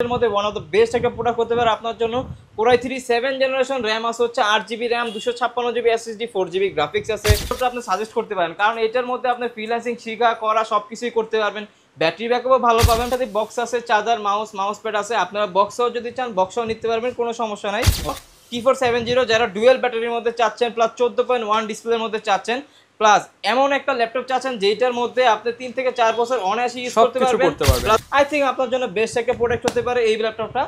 এর মধ্যে one of the best একটা প্রোডাক্ট হতে পারে আপনার জন্য। Core i3 7 জেনারেশন, র্যাম আছে হচ্ছে 8GB RAM, 256GB SSD, 4GB graphics আছে। এটা আপনি সাজেস্ট করতে পারেন, কারণ এটার মধ্যে আপনি ফ্রিল্যান্সিং শিখা করা সবকিছুই করতে পারবেন। ব্যাটারি ব্যাকআপও ভালো পাবেন, সাথে বক্স আছে, চার্জার, মাউস প্যাড আছে। আপনারা বক্সও যদি চান বক্সও নিতে পারবেন, কোনো সমস্যা নাই। T470 যারা ডুয়েল ব্যাটারির মধ্যে চাচ্ছেন, প্লাস 14.1 ডিসপ্লের মধ্যে চাচ্ছেন, প্লাস এমন একটা ল্যাপটপ চাচ্ছেন যেটার মধ্যে আপনি 3 থেকে 4 বছর অনায়াসে ইউজ করতে পারবেন, আই থিঙ্ক আপনার জন্য বেস্ট একটা প্রোডাক্ট হতে পারে এই ল্যাপটপটা।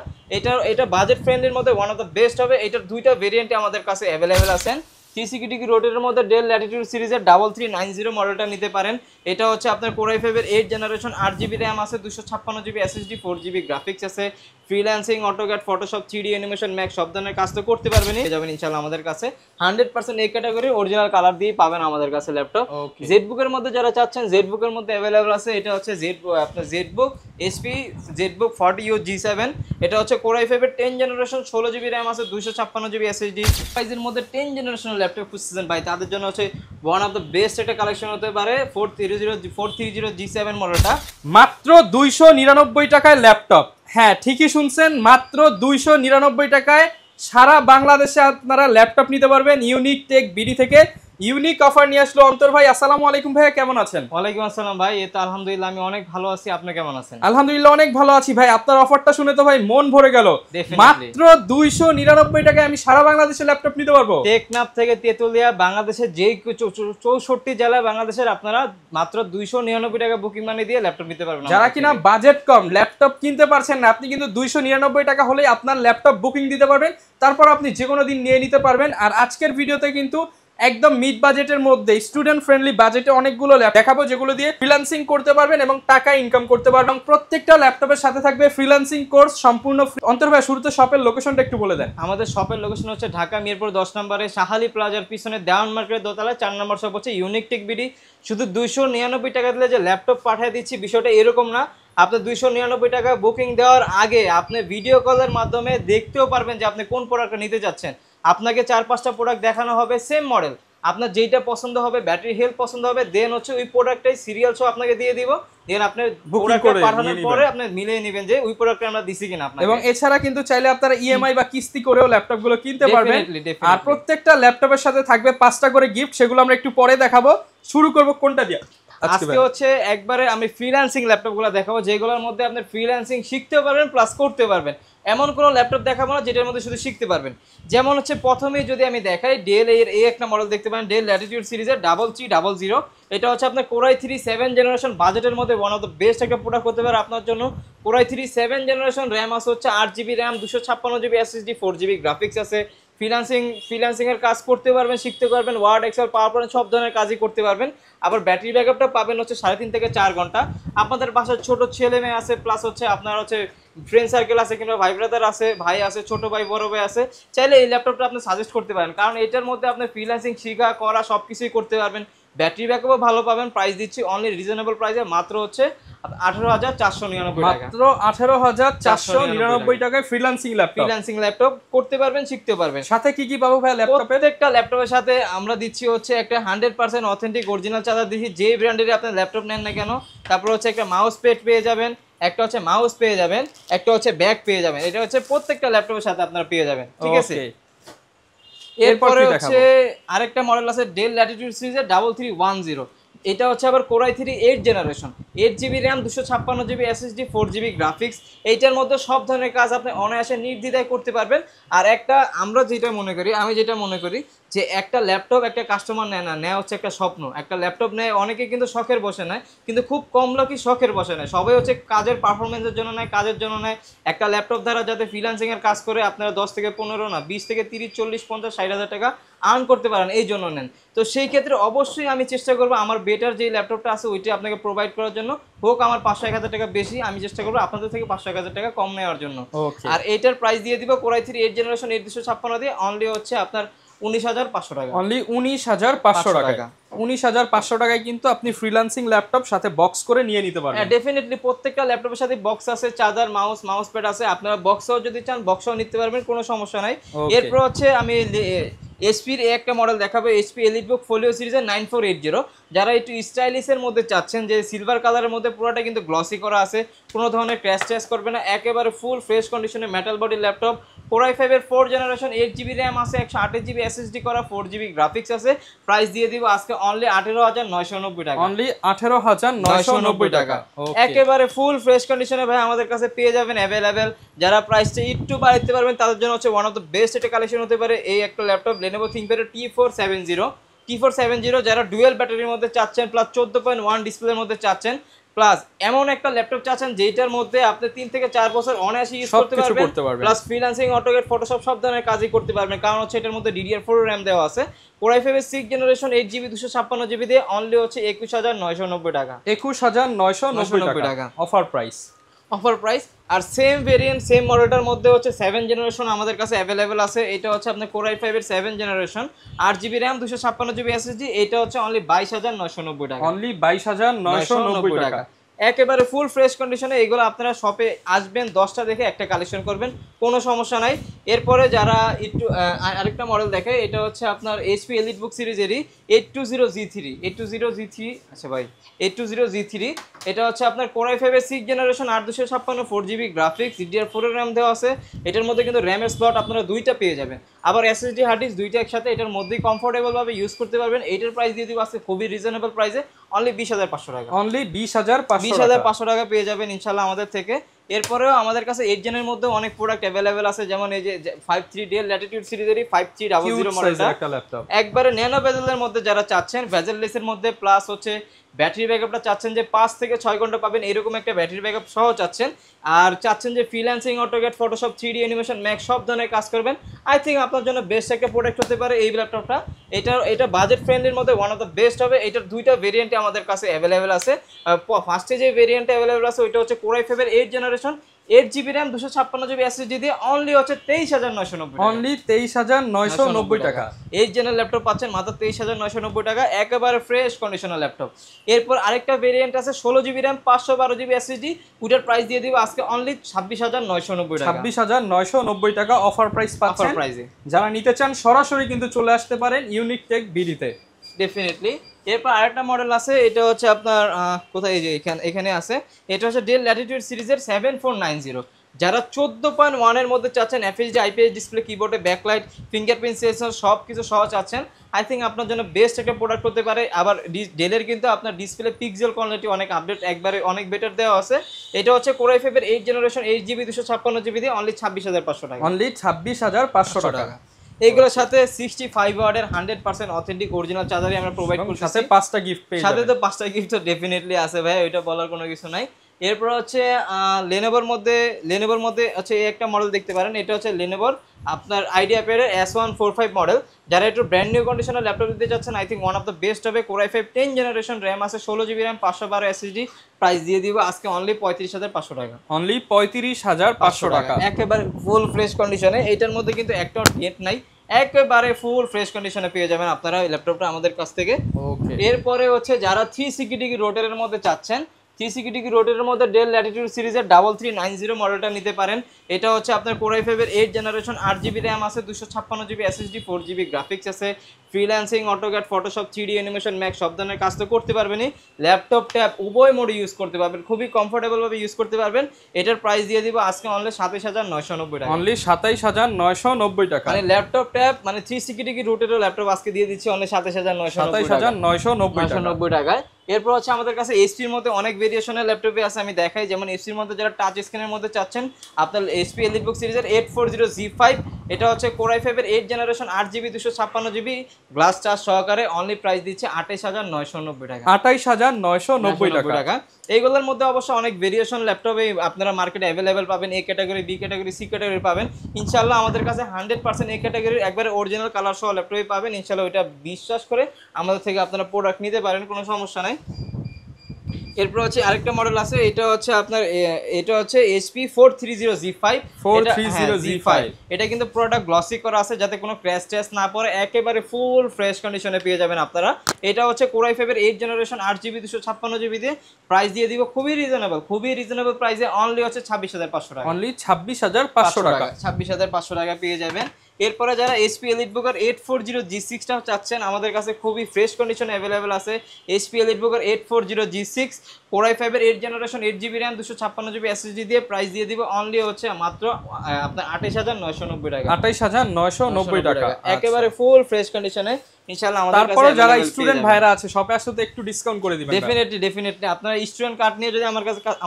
এটা বাজেট ফ্রেন্ডলির মধ্যে ওয়ান অফ দ্য বেস্ট হবে। এটার দুইটা ভেরিয়েন্টে আমাদের কাছে অ্যাভেলেবেল আছেন। 360 রোটের মধ্যে ডেল ল্যাটিটিউড সিরিজের 3390 মডেলটা নিতে পারেন। এটা হচ্ছে আপনার Core i5 এর 8 জেনারেশন, 8GB র্যাম আছে, 256GB SSD, 4GB গ্রাফিক্স আছে। Freelancing, AutoCAD, Photoshop, 3D animation, max সব ধরনের কাজ তো করতে পারবেন, যাবেন ইনশাআল্লাহ আমাদের কাছে। 100% এই ক্যাটাগরি অরিজিনাল কালার দিয়ে পাবেন আমাদের কাছে ল্যাপটপ। জেডবুকের মধ্যে যারা চাচ্ছেন, জেডবুকের মধ্যে অ্যাভেলেবল আছে। এটা হচ্ছে আপনার ZBook SP ZBook 40U G7। এটা হচ্ছে Core i5 এর 10 জেনারেশন, 16GB র্যাম আছে, 256GB SSD। প্রাইসের মধ্যে 10 জেনারেশনের ল্যাপটপ খুঁজছেন ভাই, তাদের জন্য হচ্ছে ওয়ান অফ দ্য বেস্ট একটা কালেকশন হতে পারে 430 G7 মডেলটা। মাত্র 299 টাকায় ল্যাপটপ। হ্যাঁ, ঠিকই শুনছেন, মাত্র 299 টাকায় সারা বাংলাদেশে আপনারা ল্যাপটপ নিতে পারবেন ইউনিক টেক বিডি থেকে। ইউনিক অফার নিয়ে আসলো অন্তর ভাই। আসসালামু আলাইকুম ভাইয়া, কেমন আছেন? ওয়ালাইকুম আসসালাম ভাই, এই তো আলহামদুলিল্লাহ আমি অনেক ভালো আছি, আপনি কেমন আছেন? আলহামদুলিল্লাহ অনেক ভালো আছি ভাই। আপনার অফারটা শুনে তো ভাই মন ভরে গেল। মাত্র 299 টাকায় আমি সারা বাংলাদেশে ল্যাপটপ নিতে পারবো। টেকনাফ থেকে তেতুলিয়া, বাংলাদেশের যে 64 জেলা বাংলাদেশের, আপনারা মাত্র 299 টাকা বুকিং মানি দিয়ে ল্যাপটপ নিতে পারবেন। যারা কিনা বাজেট কম, ল্যাপটপ কিনতে পারছেন না, আপনি কিন্তু 299 টাকা হলেই আপনার ল্যাপটপ বুকিং দিতে পারবেন। তারপর আপনি যে কোনো দিন নিয়ে নিতে পারবেন। আর আজকের ভিডিওতে কিন্তু একদম মিড বাজেটের মধ্যে স্টুডেন্ট ফ্রেন্ডলি বাজেটে অনেকগুলো ল্যাপটপ দেখাবো, যেগুলো দিয়ে ফ্রিল্যান্সিং করতে পারবেন এবং টাকা ইনকাম করতে পারবেন। প্রত্যেকটা ল্যাপটপের সাথে থাকবে ফ্রিল্যান্সিং কোর্স সম্পূর্ণ ফ্রি। অন্তর ভাই, শুরুতে শপের লোকেশনটা একটু বলে দেন। আমাদের শপের লোকেশন হচ্ছে ঢাকা মিরপুর 10 নম্বরে শাহালি প্লাজার পিছনে দেওয়ান মার্কেটের দোতলায় 4 নম্বর শপ হচ্ছে ইউনিক টেক বিডি। শুধু 299 টাকা দিলে যে ল্যাপটপ পাঠিয়ে দিচ্ছি বিষয়টা এরকম না। আপনি 299 টাকা বুকিং দেওয়ার আগে আপনি ভিডিও কলের মাধ্যমে দেখতেও পারবেন যে আপনি কোন প্রোডাক্টটা নিতে যাচ্ছেন। আপনাকে 4-5টা প্রোডাক্ট দেখানো হবে, সেম মডেল, আপনার যেইটা পছন্দ হবে, ব্যাটারি হেলথ পছন্দ হবে, দেন হচ্ছে ওই প্রোডাক্টটাই সিরিয়াল সহ আপনাকে দিয়ে দিব। দেন আপনি প্রোডাক্টটা পাঠানোর পরে আপনি মিলিয়ে নেবেন যে ওই প্রোডাক্টটা আমরা দিছি কিনা আপনাকে। এবং এছাড়া কিন্তু চাইলে আপনারা ইএমআই বা কিস্তি করেও ল্যাপটপগুলো কিনতে পারবেন। আর প্রত্যেকটা ল্যাপটপের সাথে থাকবে 5টা করে গিফট, সেগুলো আমরা একটু পরে দেখাবো। শুরু করব কোনটা দিয়ে? আজকে হচ্ছে একবারে আমি ফ্রিল্যান্সিং ল্যাপটপগুলো দেখাবো, যেগুলোর মধ্যে আপনি ফ্রিল্যান্সিং শিখতে পারবেন প্লাস করতে পারবেন। এমন কোনো ল্যাপটপ দেখাবো না যেটার মধ্যে শুধু শিখতে পারবেন। যেমন হচ্ছে প্রথমেই যদি আমি দেখাই, ডেল এর এই একটা মডেল দেখতে পারেন, ডেল ল্যাটিটিউড সিরিজের 3300। এটা হচ্ছে আপনার Core i3 7 জেনারেশন, বাজেটের মধ্যে ওয়ান অফ দ্য বেস্ট একটা প্রোডাক্ট হতে পারে আপনার জন্য। Core i3 7 জেনারেশন, র্যাম আছে হচ্ছে 8GB RAM, 256GB SSD, 4GB graphics আছে। ফ্রিল্যান্সিং এর কাজ করতে পারবেন, শিখতে পারবেন, ওয়ার্ড, এক্সেল, পাওয়ার পয়েন্ট সব ধরনের কাজই করতে পারবেন। আবার ব্যাটারি ব্যাকআপটা পাবেন হচ্ছে 3.5 থেকে 4 ঘন্টা। আপনাদের বাসায় ছোট ছেলে মেয়ে আছে, প্লাস হচ্ছে আপনার হচ্ছে ফ্রেন্ড সার্কেল আছে, কিংবা ভাই ব্রাদার আছে, ভাই আছে, ছোট ভাই, বড় ভাই আছে, চাইলে এই ল্যাপটপটা আপনি সাজেস্ট করতে পারেন, কারণ এটার মধ্যে আপনি ফ্রিল্যান্সিং শিখা করা সবকিছুই করতে পারবেন। ব্যাটারি ব্যাকআপও ভালো পাবেন। প্রাইস দিচ্ছি অনলি রিজনেবল প্রাইসে, মাত্র হচ্ছে 18,499 টাকা। মাত্র 18,499 টাকায় ফ্রিল্যান্সিং ল্যাপটপ করতে পারবেন, শিখতে পারবেন। সাথে কি কি পাবো ভাই ল্যাপটপে? প্রত্যেকটা ল্যাপটপের সাথে আমরা দিচ্ছি হচ্ছে একটা 100% অথেন্টিক অরিজিনাল চার্জার দিচ্ছি, যে ব্র্যান্ডের আপনি ল্যাপটপ নেন না কেন। তারপর হচ্ছে একটা মাউস প্যাড পেয়ে যাবেন, একটা হচ্ছে মাউস পেয়ে যাবেন, একটা হচ্ছে ব্যাগ পেয়ে যাবেন। এটা হচ্ছে প্রত্যেকটা ল্যাপটপের সাথে আপনারা পেয়ে যাবেন, ঠিক আছে? এরপরে হচ্ছে আরেকটা মডেল আছে ডেল ল্যাটিটিউড সিরিজের 3310। এটা হচ্ছে আবার Core i3 8 generation, 8GB RAM, 256GB SSD, 4GB graphics. এইটার মধ্যে সব ধরনের কাজ আপনি অনায়াসে নির্দ্বিধায় করতে পারবেন। আর একটা আমি যেটা মনে করি যে একটা ল্যাপটপ একটা কাস্টমার নেয় হচ্ছে একটা স্বপ্ন। একটা ল্যাপটপ নেয় অনেকে কিন্তু শখের বসে নেয়, কিন্তু খুব কম লোকই শখের বসে নেয়, সবাই হচ্ছে কাজের পারফরমেন্সের জন্য নেয়, কাজের জন্য নেয়। একটা ল্যাপটপ দ্বারা যাতে ফ্রিল্যান্সিং এর কাজ করে আপনারা 10 থেকে 15 না 20 থেকে 30 40 50 60 হাজার টাকা আর্ন করতে পারেন, এই জন্য নেন। তো সেই ক্ষেত্রে অবশ্যই আমি চেষ্টা করবো আমার বেটার যে ল্যাপটপটা আছে ওইটা আপনাকে প্রোভাইড করার জন্য। হোক আমার 500-1000 টাকা বেশি, আমি চেষ্টা করবো আপনাদের থেকে 500-1000 টাকা কম নেওয়ার জন্য। আর এইটার প্রাইস দিয়ে দিব Core i3 8 জেনারেশন 8256 দিয়ে অনলি হচ্ছে আপনার 19,500 টাকা। অনলি 19,500 টাকা। 19,500 টাকায় কিন্তু আপনি ফ্রিল্যান্সিং ল্যাপটপ সাথে বক্স করে নিয়ে নিতে পারবেন। হ্যাঁ, ডেফিনেটলি প্রত্যেকটা ল্যাপটপের সাথে বক্স আছে, চার্জার, মাউস প্যাড আছে। আপনারা বক্সও যদি চান বক্সও নিতে পারবেন, কোনো সমস্যা নাই। এরপর হচ্ছে আমি এইচপির একটা মডেল দেখাবো, এইচপি এলিটবুক ফোলিও সিরিজের 9480। যারা একটু স্টাইলিশের মধ্যে চাচ্ছেন, যে সিলভার কালারের মধ্যে পুরোটা কিন্তু গ্লসি করা আছে, কোনো ধরনের ক্র্যাশ ট্র্যাশ করবে না, একেবারে ফুল ফ্রেশ কন্ডিশনে metal body laptop, Core i5 এর 4 জেনারেশন, 8GB র্যাম আছে, 128GB SSD করা, 4GB গ্রাফিক্স আছে। প্রাইস দিয়ে দিব আজকে অনলি 18990 টাকা, অনলি 18990 টাকা। একেবারে ফুল ফ্রেশ কন্ডিশনে ভাই আমাদের কাছে পেয়ে যাবেন অ্যাভেলেবেল। যারা প্রাইসটা একটু বাড়াতে পারবেন তাদের জন্য হচ্ছে ওয়ান অফ দ্য বেস্ট একটা কালেকশন হতে পারে এই একটা ল্যাপটপ, Lenovo ThinkPad T470। যারা ডুয়েল ব্যাটারির মধ্যে চাচ্ছেন, প্লাস 14.1 ডিসপ্লের মধ্যে চাচ্ছেন, প্লাস এমন একটা ল্যাপটপ চাচ্ছেন যেটার মধ্যে আপনি 3 থেকে 4 বছর অনায়াসে ইউজ করতে পারবেন, প্লাস ফ্রিল্যান্সিং, অটোক্যাড, ফটোশপ সব ধরনের কাজই করতে পারবেন, কারণ হচ্ছে এটার মধ্যে DDR4 র্যাম দেওয়া আছে। Core i5 এর 6 জেনারেশন 8GB 256GB দিয়ে অনলি হচ্ছে 21990 টাকা, 21990 টাকা অফার প্রাইস। আর সেম ভেরিয়েন্ট সেম মডেলটার মধ্যে হচ্ছে 7 জেনারেশন আমাদের কাছে অ্যাভেলেবেল আছে। এটা হচ্ছে আপনার Core i5 এর 7 generation, 8GB RAM, 256GB SSD। এটা হচ্ছে অনলি 22990 টাকা, অনলি 22990 টাকা, একেবারে ফুল ফ্রেশ কন্ডিশনে। এগুলো আপনারা শপে আসবেন, 10টা দেখে একটা কালেকশন করবেন, কোনো সমস্যা নাই। এরপরে যারা একটু আরেকটা মডেল দেখে, এটা হচ্ছে আপনার HP এলিটবুক সিরিজেরই 820G3। আচ্ছা ভাই, 820G3। এটা হচ্ছে আপনার Core i5 এর 6 জেনারেশন, 8256, 4GB গ্রাফিক্স, DDR4 এর র্যাম দেওয়া আছে। এটার মধ্যে কিন্তু র্যামের স্লট আপনারা দুইটা পেয়ে যাবেন, আবার SSD হার্ড ডিস্ক দুইটা একসাথে এটার মধ্যেই কমফোর্টেবল ভাবে ইউজ করতে পারবেন। এইটার প্রাইস দিয়ে দিব আজকে খুবই রিজনেবল প্রাইসে, অনলি 20500 টাকা, অনলি 20500 টাকা পেয়ে যাবেন ইনশাআল্লাহ আমাদের থেকে। এরপরেও আমাদের কাছে 8 জেনের মধ্যে অনেক প্রোডাক্ট অ্যাভেলেবেল আছে, যেমন এই যে 53 ডেল ল্যাটিটিউড সিরিজেরই 5300 মডেলটা, একবারে ন্যানো বেজেলের মধ্যে যারা চাচ্ছেন, বেজেললেসের মধ্যে, প্লাস হচ্ছে ব্যাটারি ব্যাকআপটা চাচ্ছেন যে 5 থেকে 6 ঘন্টা পাবেন এরকম একটা ব্যাটারি ব্যাকআপ সহ চাচ্ছেন, আর চাচ্ছেন যে freelancing, AutoCAD, Photoshop, 3D animation, max সব ধরনের কাজ করবেন, আই থিঙ্ক আপনার জন্য বেস্ট একটা প্রোডাক্ট হতে পারে এই ল্যাপটপটা। এটা বাজেট ফ্রেন্ডলির মধ্যে ওয়ান অফ দ্য বেস্ট হবে। এটার দুইটা ভেরিয়েন্টে আমাদের কাছে অ্যাভেলেবেল আছে। ফার্স্টে যে ভেরিয়েন্টে অ্যাভেলেবেল আছে ওইটা হচ্ছে Core i5 এর 8 generation, 8GB RAM, 256GB SSD দিয়ে অনলি হচ্ছে 23990, অনলি 23990 টাকা। 8 জেনের ল্যাপটপ পাচ্ছেন মাত্র 23990 টাকা, একেবারে ফ্রেশ কন্ডিশনাল ল্যাপটপ। এরপর আরেকটা ভেরিয়েন্ট আছে 16GB র্যাম, 512GB SSD, ওটার প্রাইস দিয়ে দিব আজকে অনলি 26990 টাকা, 26990 টাকা অফার প্রাইস পাচ্ছেন। যারা নিতে চান সরাসরি কিন্তু চলে আসতে পারেন ইউনিক টেক বিডিতে, ডেফিনেটলি। এরপর আরেকটা মডেল আছে, এটা হচ্ছে আপনার কোথায়, এই যে এখানে আছে, এটা হচ্ছে ডেল ল্যাটিটিউড সিরিজের 7490। যারা 14.1 এর মধ্যে চাচ্ছেন, FHD IPS ডিসপ্লে, কিবোর্ডে ব্যাকলাইট, ফিঙ্গারপ্রিন্ট সেন্সর সব কিছু সহ চাচ্ছেন, আই থিঙ্ক আপনার জন্য বেস্ট একটা প্রোডাক্ট হতে পারে। আবার ডেলের কিন্তু আপনার ডিসপ্লে পিক্সেল কোয়ালিটি অনেক আপডেট, একবারে অনেক বেটার দেওয়া আছে। এটা হচ্ছে Core i5 এর 8 জেনারেশন, 8GB 256GB দিয়ে অনলি 26500 টাকা, অনলি 26500 টাকা। এইগুলোর সাথে 65 ওয়াটের 100% অথেন্টিক অরিজিনাল চার্জারই আমরা প্রোভাইড করছি, সাথে 5টা গিফট পেয়ে যাবেন। সাথে তো 5টা গিফট তো ডেফিনেটলি আছে ভাই, ওইটা বলার কোনো কিছু নাই। এরপর হচ্ছে লেনোভোর মধ্যে হচ্ছে এই একটা মডেল দেখতে পারেন, এটা হচ্ছে লেনোভোর আপনার আইডিয়া প্যাডের S145 মডেল। যারা একটু ব্র্যান্ড নিউ কন্ডিশনের ল্যাপটপ দিতে চাচ্ছেন, I think one of the best হবে। Core i5 10 জেনারেশন, র্যাম আছে 16GB র্যাম, 512 SSD, প্রাইস দিয়ে দিব আজকে অনলি 35500 টাকা, অনলি 35500 টাকা, একেবারে ফুল ফ্রেশ কন্ডিশনে। এইটার মধ্যে কিন্তু একটা ডেট নাই, একেবারে ফুল ফ্রেশ কন্ডিশনে পেয়ে যাবেন আপনারা এই ল্যাপটপটা আমাদের কাছ থেকে। এরপরে হচ্ছে যারা 360 ডিগ্রি রোটেটের মধ্যে চাচ্ছেন, 360 ডিগ্রি রোটেটের মধ্যে ডেল ল্যাটিটিউড সিরিজের 3390 মডেলটা নিতে পারেন। এটা হচ্ছে আপনার Core i5 এর 8 জেনারেশন, 8GB র্যাম আছে, 256GB SSD, 4GB গ্রাফিক্স আছে, freelancing, AutoCAD, Photoshop, 3D animation, max সব ধরনের কাজ তো করতে পারবেনই। ল্যাপটপ ট্যাব উভয় মোডে ইউজ করতে পারবেন, খুবই কমফোর্টেবল ভাবে ইউজ করতে পারবেন। এটার প্রাইস দিয়ে দিব আজকে অনলি 27990 টাকা, অনলি 27990 টাকা। মানে ল্যাপটপ ট্যাব মানে 360 ডিগ্রি রোটেটের ল্যাপটপ আজকে দিয়ে দিচ্ছি অনলি 27990 টাকায়। এরপর হচ্ছে আমাদের কাছে এইচপির মধ্যে অনেক ভেরিয়েশনের ল্যাপটপে আছে, আমি দেখাই। যেমন এইচপির মধ্যে যারা টাচ স্ক্রিনের মধ্যে চাচ্ছেন, আপনার এইচপি এলিটবুক সিরিজের 840G5, এটা হচ্ছে Core i5 এর 8 generation, 8GB 256GB glass charge সহকারে, অনলি প্রাইস দিচ্ছে 28990 টাকা, 28990 টাকা। এইগুলোর মধ্যে অবশ্য অনেক ভেরিয়েশন ল্যাপটপে আপনারা মার্কেটে অ্যাভেলেবেল পাবেন, A category, B category, C category পাবেন। ইনশাআল্লাহ আমাদের কাছে 100% এ ক্যাটাগরির একবারে অরিজিনাল কালার সহ ল্যাপটপই পাবেন ইনশাআল্লাহ। ওইটা বিশ্বাস করে আমাদের থেকে আপনারা প্রোডাক্ট নিতে পারেন, কোনো সমস্যা নাই। এরপর হচ্ছে আরেকটা মডেল আছে, এটা হচ্ছে আপনার HP 430G5। এটা কিন্তু পুরোটা গ্লসি করা আছে যাতে কোনো ক্র্যাশ ট্র্যাশ না পড়ে, একেবারে ফুল ফ্রেশ কন্ডিশনে পেয়ে যাবেন আপনারা। এটা হচ্ছে Core i5 এর 8 জেনারেশন, 8GB 256GB দিয়ে প্রাইস দিয়ে দিব খুবই রিজনেবল প্রাইসে, অনলি হচ্ছে 26500 টাকা, অনলি 26500 টাকা, 26500 টাকা পেয়ে যাবেন। এরপরে যারা এইচপি এলিটবুকের 840G6টা চাচ্ছেন, আমাদের কাছে খুবই ফ্রেশ কন্ডিশনে অ্যাভেলেবেল আছে। এইচপি এলিটবুকের 840G6 Core i5 এর 8 generation 8GB RAM 256GB SSD দিয়ে প্রাইস দিয়ে দিব অনলি হচ্ছে মাত্র আপনার 28990 টাকা। 28990 টাকা, একেবারে ফুল ফ্রেশ কন্ডিশনে ইনশাআল্লাহ আমাদের কাছে। তারপরে যারা স্টুডেন্ট ভাইরা আছে শপে আসলে একটু ডিসকাউন্ট করে দিবেন। ডেফিনেটলি আপনারা স্টুডেন্ট কার্ড নিয়ে যদি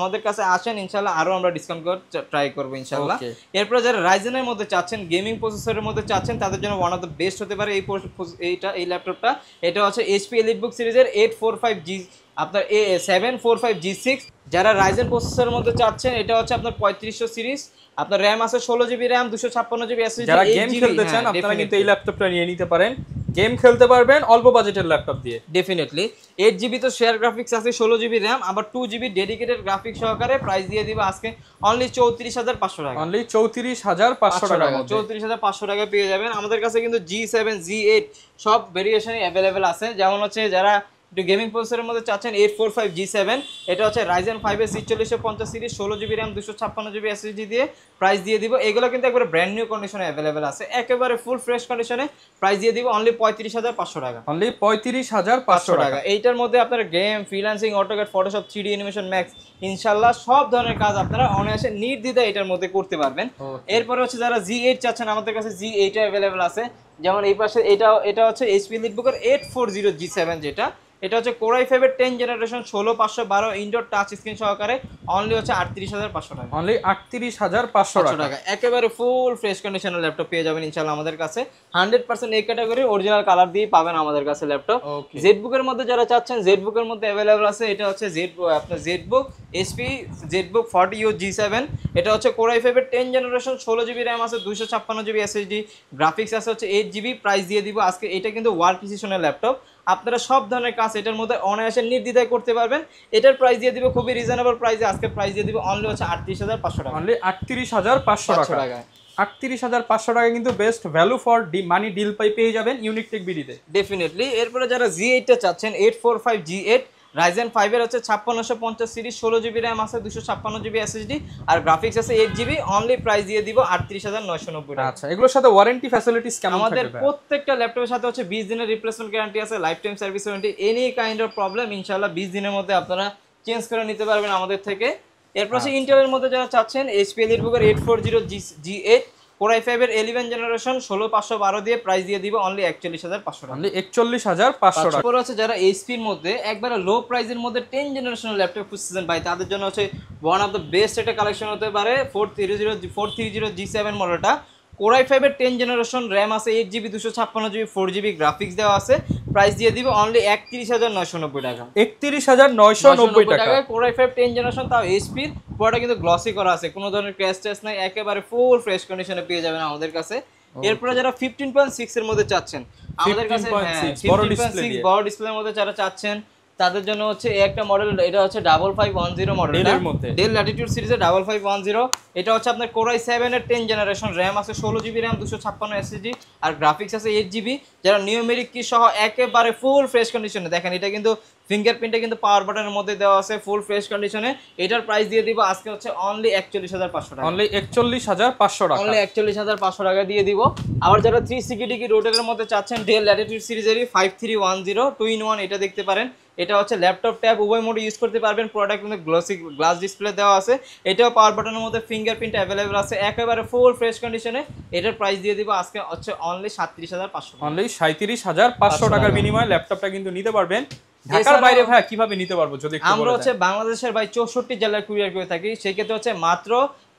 আমাদের কাছে আসেন ইনশাআল্লাহ আরো আমরা ডিসকাউন্ট করে ট্রাই করব ইনশাআল্লাহ। এরপর যারা রাইজেনের মধ্যে চাচ্ছেন, গেমিং প্রসেসরের মধ্যে চাচ্ছেন, তাদের জন্য ওয়ান অফ দ্য বেস্ট হতে পারে এই ল্যাপটপটা। এটা হচ্ছে এইচপি এলিটবুক সিরিজের 845G আপনার A745G6। যারা রাইজেন প্রসেসরের মধ্যে চাচ্ছেন, এটা হচ্ছে আপনার 3500 সিরিজ, আপনার র্যাম আছে 16GB RAM 256GB SSD। যারা গেম খেলতে চান আপনারা কিন্তু এই ল্যাপটপটা নিয়ে নিতে পারেন, গেম খেলতে পারবেন অল্প বাজেটের ল্যাপটপ দিয়ে। ডেফিনেটলি 8GB তো শেয়ার গ্রাফিক্স আছে, 16GB RAM, আবার 2GB ডেডিকেটেড গ্রাফিক্স সহকারে প্রাইস দিয়ে দিব আজকে অনলি 34500 টাকা। অনলি 34500 টাকা, 34500 টাকা পেয়ে যাবেন। আমাদের কাছে কিন্তু G7 G8 সব ভেরিয়েশনই অ্যাভেলেবেল আছে। যেমন হচ্ছে যারা একটু গেমিং প্রসেসরের মধ্যে চাচ্ছেন 845G7, এটা হচ্ছে Ryzen 5 এর 4650 series 16GB RAM 256GB SSD দিয়ে প্রাইস দিয়ে দিব। এগুলো কিন্তু একবারে ব্র্যান্ড নিউ কন্ডিশনে অ্যাভেলেবেল আছে, একেবারে ফুল ফ্রেশ কন্ডিশনে প্রাইস দিয়ে দিব অনলি 35500 টাকা। অনলি 35500 টাকা। এইটার মধ্যে আপনারা game, freelancing, AutoCAD, Photoshop, 3D animation, max ইনশাআল্লাহ সব ধরনের কাজ আপনারা অনায়াসে নির্দ্বিধায় এটার মধ্যে করতে পারবেন। এরপরে হচ্ছে যারা G8 চাচ্ছেন, আমাদের কাছে G8 অ্যাভেলেবেল আছে। যেমন এই পাশে এটা হচ্ছে এইচপি এলিটবুকের 840G7, যেটা এটা হচ্ছে Core i5 এর 10 জেনারেশন 16512 ইনডোর টাচ স্ক্রিন সহকারে অনলি হচ্ছে 38500 টাকা। অনলি 38500 টাকা। একেবারে ফুল ফ্রেশ কন্ডিশনের ল্যাপটপ পেয়ে যাবেন ইনশাআল্লাহ আমাদের কাছে। 100% এই ক্যাটাগরি অরিজিনাল কালার দিয়ে পাবেন আমাদের কাছে ল্যাপটপ। জেডবুকের মধ্যে যারা চাচ্ছেন, জেডবুকের মধ্যে अवेलेबल আছে। এটা হচ্ছে আপনার ZBook HP ZBook 40U G7। এটা হচ্ছে Core i5 এর 10 জেনারেশন 16GB RAM আছে 256GB SSD, গ্রাফিক্স আছে হচ্ছে 8GB। প্রাইস দিয়ে দিব আজকে। এটা কিন্তু ওয়ার্ক প্রিসিশনের ল্যাপটপ, আপনারা সব ধরনের কাজ এটার মধ্যে অনায়াসে নির্দ্বিধায় করতে পারবেন। এটার প্রাইস দিয়ে দিব খুবই রিজনেবল প্রাইসে, আজকে প্রাইস দিয়ে দিব অনলি হচ্ছে 38500 টাকা। অনলি 38500 টাকা। 38500 টাকা কিন্তু best value for money deal পেয়ে যাবেন ইউনিক টেক বিডিতে। ডেফিনেটলি। এরপরে যারা G8 টা চাচ্ছেন, 845G8 Ryzen 5 এর হচ্ছে 5650 সিরিজ 16GB RAM আছে 256GB SSD আর গ্রাফিক্স আছে 8GB, অনলি প্রাইস দিয়ে দিব 38990 টাকা। আচ্ছা, এগুলোর সাথে ওয়ারেন্টি ফ্যাসিলিটিস কেমন থাকবে? আমাদের প্রত্যেকটা ল্যাপটপের সাথে হচ্ছে 20 দিনের রিপ্লেসমেন্ট গ্যারান্টি আছে, life time service warranty. Any kind of problem ইনশাআল্লাহ 20 দিনের মধ্যে আপনারা চেঞ্জ করে নিতে পারবেন আমাদের থেকে। এরপর হচ্ছে ইন্টেলের মধ্যে যারা চাচ্ছেন, এইচপি এলিটবুকের 840G8 Core i5 এর 11 জেনারেশন 16512 দিয়ে প্রাইস দিয়ে দিব অনলি 41500 টাকা। অনলি 41500 টাকা। তারপর হচ্ছে যারা এইচপি এর মধ্যে একবারে লো প্রাইসের মধ্যে 10 জেনারেশনের ল্যাপটপ খুঁজছেন ভাই, তাদের জন্য হচ্ছে ওয়ান অফ দ্য বেস্ট একটা কালেকশন হতে পারে 430G7 মডেলটা। Core i5 এর 10 জেনারেশন, RAM আছে 8GB 256GB 4GB, গ্রাফিক্স দেওয়া আছে। প্রাইস দিয়ে দিব অনলি 31990 টাকা। 31990 টাকা। Core i5 10 জেনারেশন, তাও এইচপি এর, পুরোটা কিন্তু গ্লসি করা আছে, কোনো ধরনের ক্র্যাশ টেস্ট নাই, একেবারে ফুল ফ্রেশ কন্ডিশনে পেয়ে যাবেন আমাদের কাছে। এরপরে যারা 15.6 এর মধ্যে চাচ্ছেন, আমাদের কাছে 15.6 বড় ডিসপ্লের মধ্যে যারা চাচ্ছেন, তাদের জন্য হচ্ছে এই একটা মডেল, এটা হচ্ছে 5510 মডেল, ডেল ল্যাটিটিউড সিরিজের 5510। এটা হচ্ছে আপনার Core i7 এর 10 জেনারেশন, RAM আছে 16GB RAM 256 SSD আর গ্রাফিক্স আছে 8GB। যারা নিউমেরিক কি সহ একেবারে ফুল ফ্রেশ কন্ডিশনে, দেখেন এটা কিন্তু ফিঙ্গারপ্রিন্টটা কিন্তু পাওয়ার বাটনের মধ্যে দেওয়া আছে, ফুল ফ্রেশ কন্ডিশনে। এটার প্রাইস দিয়ে দিব আজকে হচ্ছে অনলি 41500 টাকা। অনলি 41500 টাকা। অনলি 41500 টাকা দিয়ে দিব। আবার যারা 360 রোটেটের মধ্যে চাচ্ছেন, ডেল ল্যাটিটিউড সিরিজেরই 5310 2-in-1 এটা দেখতে পারেন। এটা হচ্ছে ল্যাপটপ ট্যাব উভয় মোডে ইউজ করতে পারবেন। প্রোডাক্ট কিন্তু গ্লাস ডিসপ্লে দেওয়া আছে, এটাও পাওয়ার বাটনের মধ্যে ফিঙ্গারপ্রিন্ট অ্যাভেলেবল আছে, একেবারে ফুল ফ্রেশ কন্ডিশনে। এটার প্রাইস দিয়ে দিব আজকে হচ্ছে অনলি 37500। অনলি 37500 টাকার বিনিময়ে ল্যাপটপটা কিন্তু নিতে পারবেন। ঢাকার বাইরে ভাই কিভাবে নিতে পারবো যদি একটু বলেন? আমরা হচ্ছে বাংলাদেশের ভাই 64 জেলায় কুরিয়ার করে থাকি, সেই ক্ষেত্রে হচ্ছে মাত্র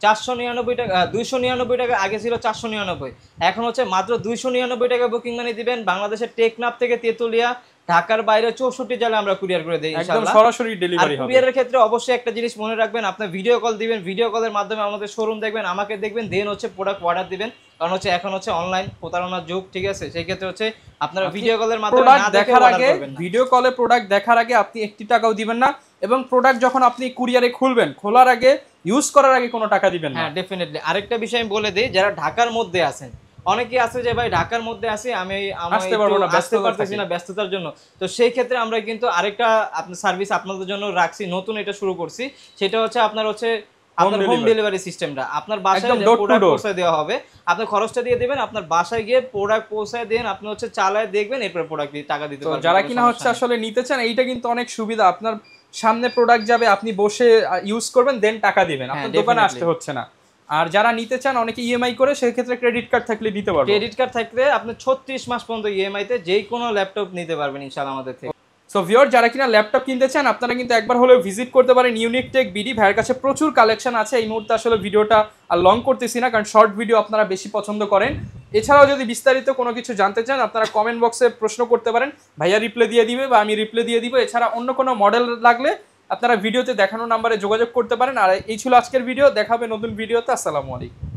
499 টাকা 299 টাকা, আগে ছিল 499, এখন হচ্ছে মাত্র 299 টাকা বুকিং মানি দিবেন। বাংলাদেশের টেকনাফ থেকে তেতুলিয়া, ঢাকার বাইরে 64 জেলায় আমরা কুরিয়ার করে দেই ইনশাআল্লাহ, একদম সরাসরি ডেলিভারি হবে। কুরিয়ারের ক্ষেত্রে অবশ্যই একটা জিনিস মনে রাখবেন, আপনি ভিডিও কল দিবেন, ভিডিও কলের মাধ্যমে আমাদের শোরুম দেখবেন, আমাকে দেখবেন, দেন হচ্ছে প্রোডাক্ট অর্ডার দিবেন। কারণ হচ্ছে এখন হচ্ছে অনলাইন প্রতারণার যুগ, ঠিক আছে? সেই ক্ষেত্রে হচ্ছে আপনারা ভিডিও কলের মাধ্যমে না দেখে অর্ডার করবেন না। ভিডিও কলে প্রোডাক্ট দেখার আগে আপনি 1 টাকাও দিবেন না, এবং প্রোডাক্ট যখন আপনি কুরিয়ারে খুলবেন, খোলার আগে ইউজ করার আগে কোনো টাকা দিবেন না। হ্যাঁ ডেফিনেটলি। আরেকটা বিষয় আমি বলে দিই, যারা ঢাকার মধ্যে আছেন, অনেকে আছে যে ভাই ঢাকার মধ্যে আছি, আমি আসতে পারতেছি না ব্যস্ততার জন্য, তো সেই ক্ষেত্রে আমরা কিন্তু আরেকটা আপনার সার্ভিস আপনাদের জন্য রাখছি, নতুন এটা শুরু করছি। সেটা হচ্ছে আপনার হচ্ছে আপনার হোম ডেলিভারি সিস্টেমটা আপনার বাসায় প্রোডাক্ট পৌঁছে দেওয়া হবে, আপনি খরচটা দিয়ে দিবেন, আপনার বাসায় গিয়ে প্রোডাক্ট পৌঁছায় দেন, আপনি হচ্ছে চালায় দেখবেন, এরপর প্রোডাক্ট দিয়ে টাকা দিতে পারবেন। যারা কিনা হচ্ছে আসলে নিতে চান এইটা কিন্তু অনেক সুবিধা, আপনার সামনে প্রোডাক্ট যাবে, আপনি বসে ইউজ করবেন, দেন টাকা দিবেন, আপনার দোকানে আসতে হচ্ছে না। আর যারা নিতে চান অনেকে ইএমআই করে, সেই ক্ষেত্রে ক্রেডিট কার্ড থাকলে দিতে পারবেন। ক্রেডিট কার্ড থাকলে আপনি 36 মাস পর্যন্ত ইএমআই তে যে কোনো ল্যাপটপ নিতে পারবেন ইনশাআল্লাহ আমাদের থেকে। সো ভিউয়ার, যারা কিনা ল্যাপটপ কিনতে চান আপনারা কিন্তু একবার হলেও ভিজিট করতে পারেন ইউনিক টেক বিডি। ভাইয়ের কাছে প্রচুর কালেকশন আছে। এই মুহূর্তে আসলে ভিডিওটা আর লং করতেছি না, কারণ শর্ট ভিডিও আপনারা বেশি পছন্দ করেন। এছাড়াও যদি বিস্তারিত কোনো কিছু জানতে চান আপনারা কমেন্ট বক্সে প্রশ্ন করতে পারেন, ভাইয়া রিপ্লাই দিয়ে দিবে বা আমি রিপ্লাই দিয়ে দিব। এছাড়া অন্য কোনো মডেল লাগলে আপনারা ভিডিওতে দেখানো নাম্বারে যোগাযোগ করতে পারেন। আর এই ছিল আজকের ভিডিও, দেখা হবে নতুন ভিডিওতে। আসসালামু আলাইকুম।